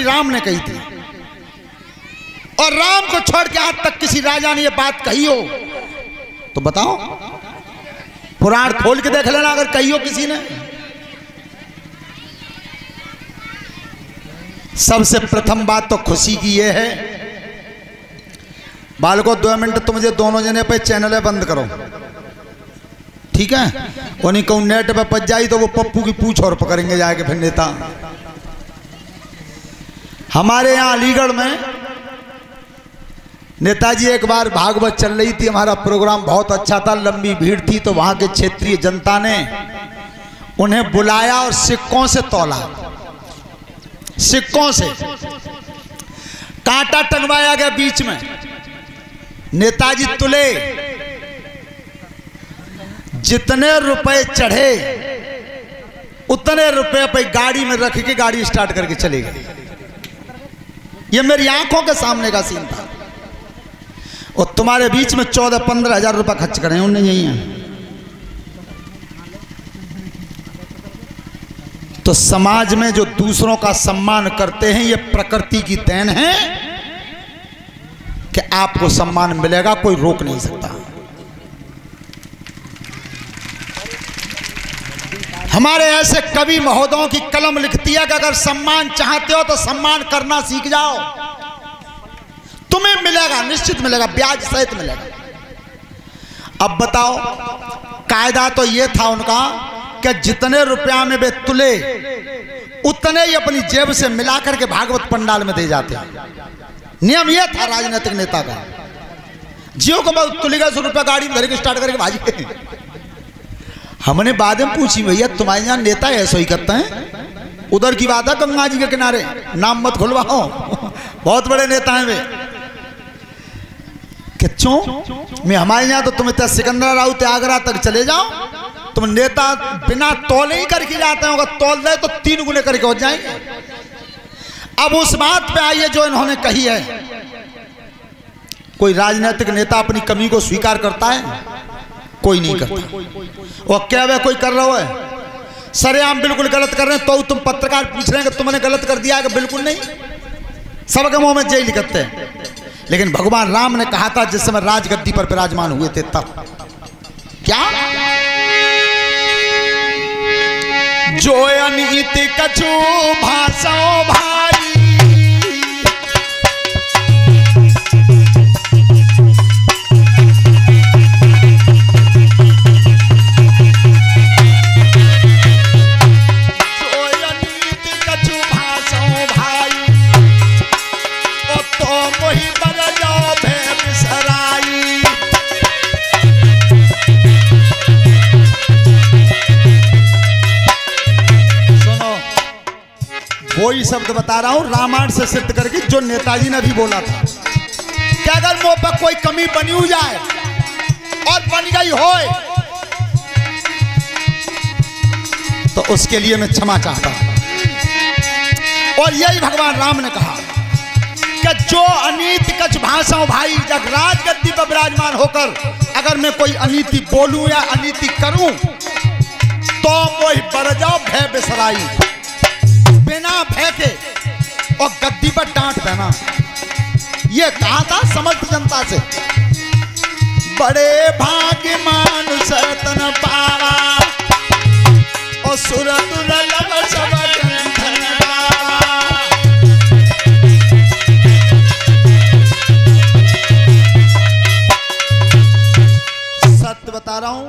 श्री राम ने कही थी, और राम को छोड़ के आज तक किसी राजा ने ये बात कही हो तो बताओ, पुराण खोल के देख लेना अगर कही हो किसी ने। सबसे प्रथम बात तो खुशी की ये है, बालकों 2 मिनट तो मुझे दोनों जने पे चैनल बंद करो, ठीक है? उन्हीं को नेट पे पच जाई तो वो पप्पू की पूछ और पकड़ेंगे जाके फिर नेता। हमारे यहाँ अलीगढ़ में नेताजी एक बार भागवत चल रही थी, हमारा प्रोग्राम बहुत अच्छा था, लंबी भीड़ थी, तो वहां के क्षेत्रीय जनता ने उन्हें बुलाया और सिक्कों से तौला, सिक्कों से कांटा टंगवाया गया बीच में, नेताजी तुले, जितने रुपए चढ़े उतने रुपए पे गाड़ी में रख के गाड़ी स्टार्ट करके चले गए। ये मेरी आंखों के सामने का सीन था। और तुम्हारे बीच में 14-15 हजार रुपए खर्च करें उन्हें यही है। तो समाज में जो दूसरों का सम्मान करते हैं, ये प्रकृति की देन है कि आपको सम्मान मिलेगा, कोई रोक नहीं सकता। हमारे ऐसे कवि महोदयों की कलम लिखती है कि अगर सम्मान चाहते हो तो सम्मान करना सीख जाओ, तुम्हें मिलेगा, निश्चित मिलेगा, ब्याज सहित मिलेगा। अब बताओ, कायदा तो ये था उनका कि जितने रुपया में वे तुले उतने ही अपनी जेब से मिला करके भागवत पंडाल में दे जाते हैं। नियम यह था राजनीतिक नेता का। जियो को बहुत तुलेगा 100 रुपया गाड़ी में धर के स्टार्ट करके भाजी। हमने बाद में पूछी, भैया तुम्हारे यहाँ नेता ऐसा ही करते हैं? उधर की बात है गंगा जी के किनारे, नाम मत खुलवाओ, बहुत बड़े नेता हैं वे। क्यों? मैं हमारे यहाँ तो तुम इतना सिकंदराबाद से आगरा तक चले जाओ, तुम नेता बिना तौले ही करके जाते हो, तौल दे तो 3 गुने करके हो जाएंगे। अब उस बात पे आइए जो इन्होंने कही है, कोई राजनीतिक नेता अपनी कमी को स्वीकार करता है? कोई नहीं करता। और क्या वे कोई कर रहा है सरेआम बिल्कुल गलत कर रहे हैं तो तुम पत्रकार पूछ रहे हैं कि तुमने गलत कर दिया है? कि बिल्कुल नहीं, सबके मुंह में जेल लिखते हैं। लेकिन भगवान राम ने कहा था जिस समय राजगद्दी पर विराजमान हुए थे तब, क्या जो अनीति कछु भाषो भाई, वही शब्द बता रहा हूं रामायण से सिद्ध करके जो नेताजी ने भी बोला था कि अगर मुंह पर कोई कमी बनी हो जाए और बन गई हो तो उसके लिए मैं क्षमा चाहता हूं। और यही भगवान राम ने कहा कि जो अनीति कछ भाषाओं भाई, जब राजगद्दी पर विराजमान होकर अगर मैं कोई अनीति बोलूं या अनीति करूं तो वही बढ़ जाओ भय बिसराई, बिना भय के और गद्दी पर डांट देना। ये कहा था समस्त जनता से। बड़े भाग्य मानुष तन पावा और सुर दुर्लभ सब गंधन गावा। सत्य बता रहा हूं,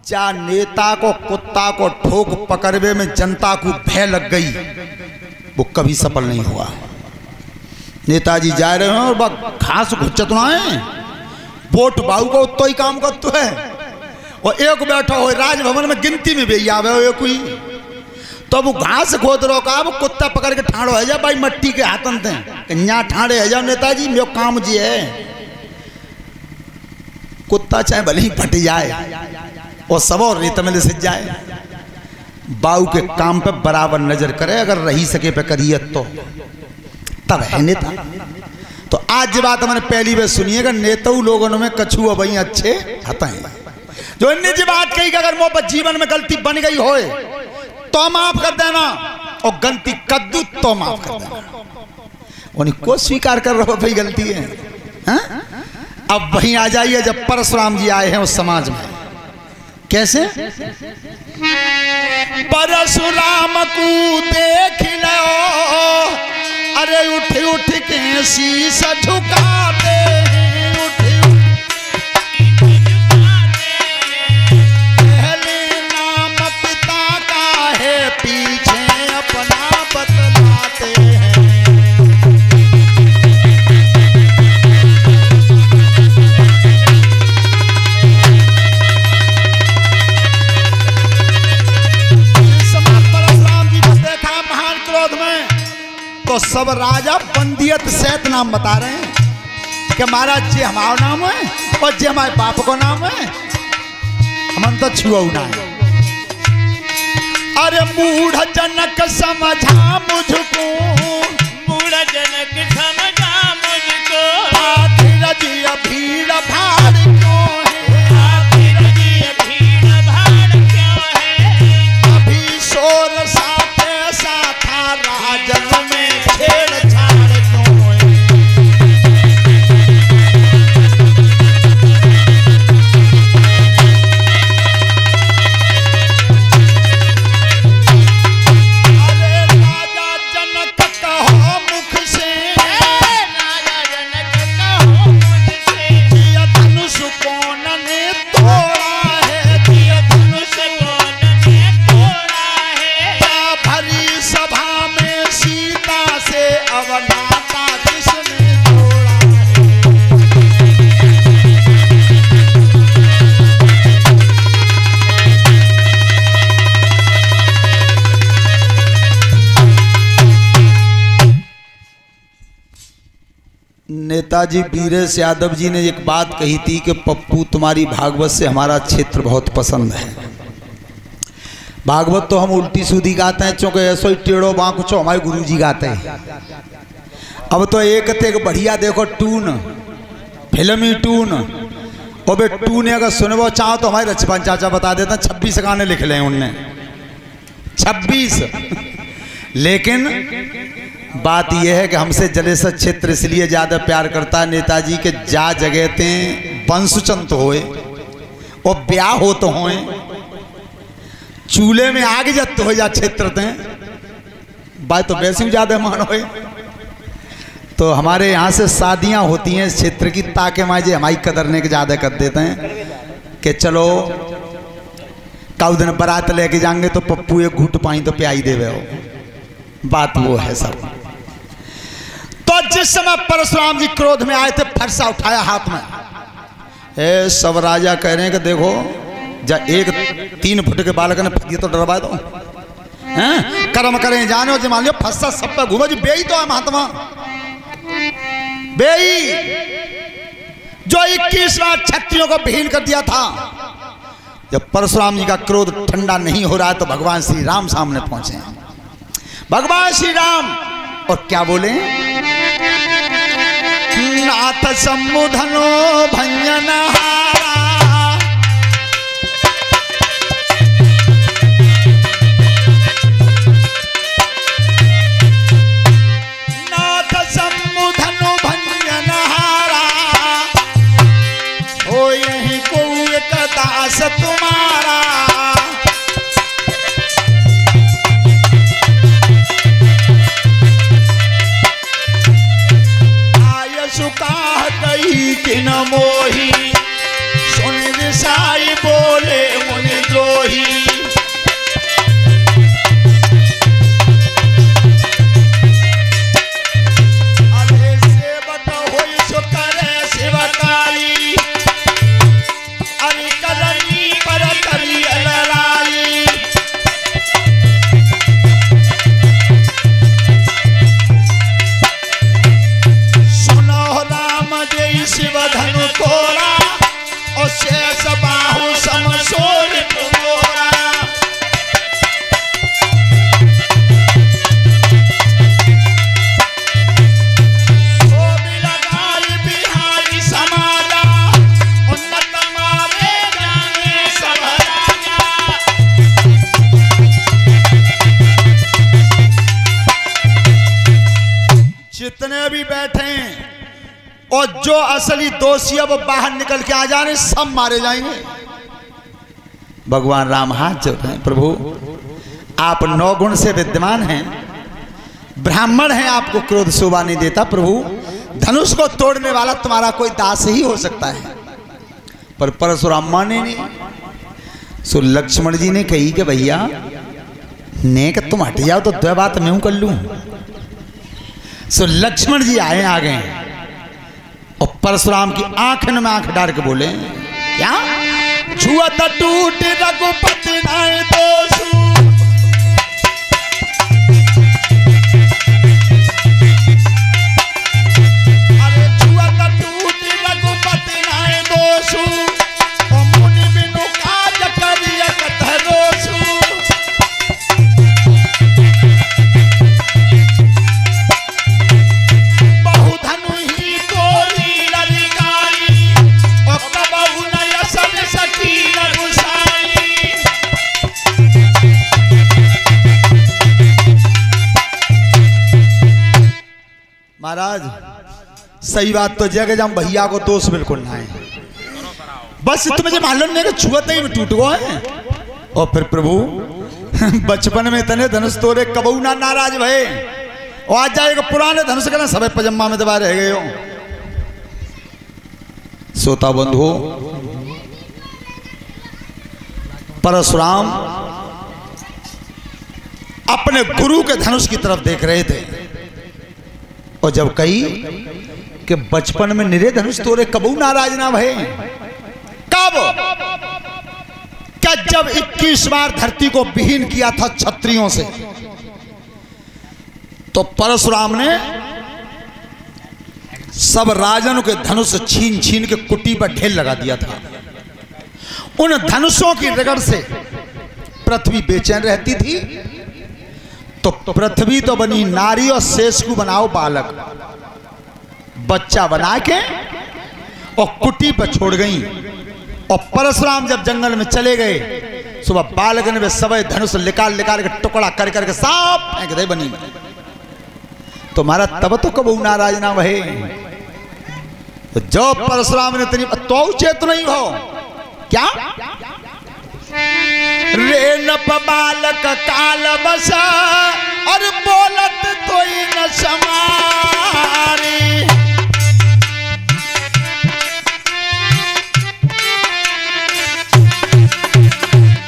जा नेता को कुत्ता को ठोक पकड़वे में जनता को भय लग गई, वो कभी सफल नहीं हुआ। नेताजी जा रहे हैं और बस घास घुच्चत ना है, वोट बाहू को तो ही काम करते है। और एक बैठा हो राजभवन में गिनती में भी आवे कोई, तो वो घास खोद रो का वो कुत्ता पकड़ के ठाड़ो है जा भाई मट्टी के हाथन थे यहाँ ठाड़े है जा नेताजी मेरे काम जी है। कुत्ता चाहे भले ही फट जाए और सब और रेत में सिज जाए, बाऊ के काम पे बराबर नजर करे, अगर रही सके पे करिए तो तब है नेता। तो आज जो बात मैंने पहली बार सुनिएगा, नेताओं लोगों में कछुआ भाई अच्छे हता हैं जो इनने जी बात कही कि अगर मोह पर जीवन में गलती बन गई होए तो माफ कर देना, और गलती कद्दू तो माफ कर देना। उन्हीं को स्वीकार कर रहे हो भाई गलती है, हा? अब वहीं आ जाइए जब परशुराम जी आए हैं उस समाज में। कैसे? परशुराम को देख लो, अरे उठ उठ के शीश झुकाते हैं, पहले नाम पिता का है, पीछे अपना बतलाते हैं। तो सब राजा बंदियत सैत नाम बता रहे हैं कि महाराज जी हमारा नाम है और जी हमारे बाप को नाम है, हम तो छुआ ना है। अरे मूढ़ जनक समझा मुझको, मूढ़ जनक समझा मुझको, आखिर जी भीड़ भाड़ क्यों है, आखिर जी भीड़ भाड़ क्यों है, अभी शोर साथे साथा राजन में छेड़छाड़ क्यों है। अरे राजा जनक कहो मुख से, राजा जनक कहो मुझसे, दिया धनुष कौन ने तोड़ा है, दिया धनुष कौन ने तोड़ा है, क्या भरी सभा में सीता से अवनाता किसने जोड़ा है। नेताजी वीरेश यादव जी ने एक बात कही थी कि पप्पू तुम्हारी भागवत से हमारा क्षेत्र बहुत पसंद है। भागवत तो हम उल्टी सीधी गाते हैं, चूंकि ऐसो ही टेढ़ो बाँकुचो हमारे गुरुजी गाते हैं। अब तो एक थे बढ़िया देखो टून, फिल्मी टून, और बे टून अगर सुनबो चाहो तो हमारे लक्ष्मण चाचा बता देते हैं 26 गाने लिख ले उनने, 26। लेकिन बात यह है कि हमसे जलेसर क्षेत्र इसलिए ज़्यादा प्यार करता है नेताजी के जा जगहते वंशचंत होए और ब्याह हो तो होए, चूल्हे में आग जत हो जा क्षेत्र थे, बात तो वैसे ही ज़्यादा मान होए। तो हमारे यहाँ से शादियाँ होती हैं इस क्षेत्र की, ताकि माजे हमारी कदरने के ज़्यादा कर देते हैं कि चलो कल दिन बारात लेके जाएंगे तो पप्पू एक घूट पाई तो प्याई देवे हो, बात वो है सब। तो जिस समय परशुराम जी क्रोध में आए थे, फरसा उठाया हाथ में, ए सब राजा कह रहे हैं कि देखो जा एक 3 फुट के बालक ने फगिए तो डरवा दो, हैं कर्म करें जानो जी, मान लो फंसा सब पे घूमो जी, बेई तो है महात्मा, बेई जो 21 लाख क्षत्रियों को विहीन कर दिया था। जब परशुराम जी का क्रोध ठंडा नहीं हो रहा है तो भगवान श्री राम सामने पहुंचे। भगवान श्री राम और क्या बोले, नाथ सम्मुधनो भंजनहारा, नाथ सम्मुधनो भंजनहारा, हो यही को एक दास तुम्हारा। कि न मोही सुन विसाई बोले मुनि द्रोही, अरे सेवक होई सो करे शिवकाली, अरे करनी पर करी लड़ाई, सुनो राम जय शिव धनु तोड़ा और शेष बाहु समसोर तोड़ा। जितने भी बैठे हैं और जो असली दोषी अब बाहर निकल के आ जाने सब मारे जाएंगे। भगवान राम हाथ जोड़ रहे हैं, प्रभु आप 9 गुण से विद्यमान हैं, ब्राह्मण हैं, आपको क्रोध शोभा नहीं देता। प्रभु धनुष को तोड़ने वाला तुम्हारा कोई दास ही हो सकता है। पर परशुराम माने नहीं। सो लक्ष्मण जी ने कही कि भैया नेक तुम हट जाओ तो 2 बात मैं कर लूं। सो लक्ष्मण जी आए आ गए और परशुराम की आंखन में आंख डाल के बोले, क्या छुआ टूट रघुपति नाय दोषु, अरे छुआ टूट रघुपति नाय दोषु, ओ मुनि बिनु काज करिय कथ दोषु। महाराज सही बात तो जगह जम भैया को दोष बिल्कुल ना है, बस तुम्हें मालूम नहीं कि छुआते ही टूट गए हैं। और फिर प्रभु बचपन में तने धनुष तोड़े कबू ना नाराज भये और आज जाएगा पुराने धनुष का सब पजम्मा में दबा रह गए हो। सोता बंधु परशुराम अपने गुरु के धनुष की तरफ देख रहे थे और जब कही कि बचपन में निरे धनुष तोड़े कबू नाराज ना भये, कब? क्या जब 21 बार धरती को विहीन किया था क्षत्रियों से, तो परशुराम ने सब राजनों के धनुष छीन छीन के कुटी पर ढेर लगा दिया था। उन धनुषों की रगड़ से पृथ्वी बेचैन रहती थी, तो पृथ्वी तो बनी नारी और शेष को बनाओ बालक, बच्चा बना के और कुटी पर छोड़ गई। और परशुराम जब जंगल में चले गए, सुबह बालक ने सब धनुष निकाल निकाल के टुकड़ा कर करके साफ फेंक दे बनी में। तुम्हारा तब तो कब नाराज ना भये। तो जो परशुराम ने तनी तो चेत नहीं हो क्या रे नप बालक काल बसा और बोलत कोई न समारी,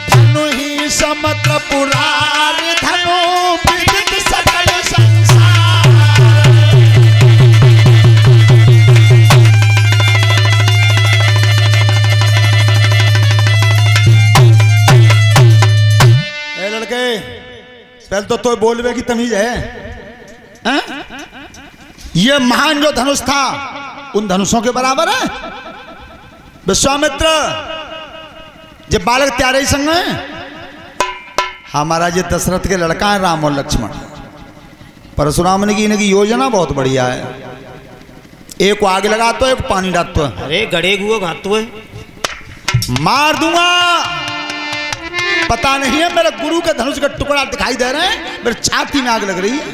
धनु ही समत्र पुरारी, धनु विदित सकल संसार। पहले तो बोलवे की तमीज है, ये महान जो धनुष था उन धनुषों के बराबर है। विश्वामित्र जब बालक त्यारे ही संग है, हमारा ये दशरथ के लड़का है राम और लक्ष्मण। परशुराम ने की इनकी योजना बहुत बढ़िया है, एक को आगे लगाते हो एक पानी डालते हो। अरे गड़े गुओ घातो है, मार दूंगा। पता नहीं है मेरे गुरु के धनुष का टुकड़ा दिखाई दे रहे हैं, मेरे छाती में आग लग रही है।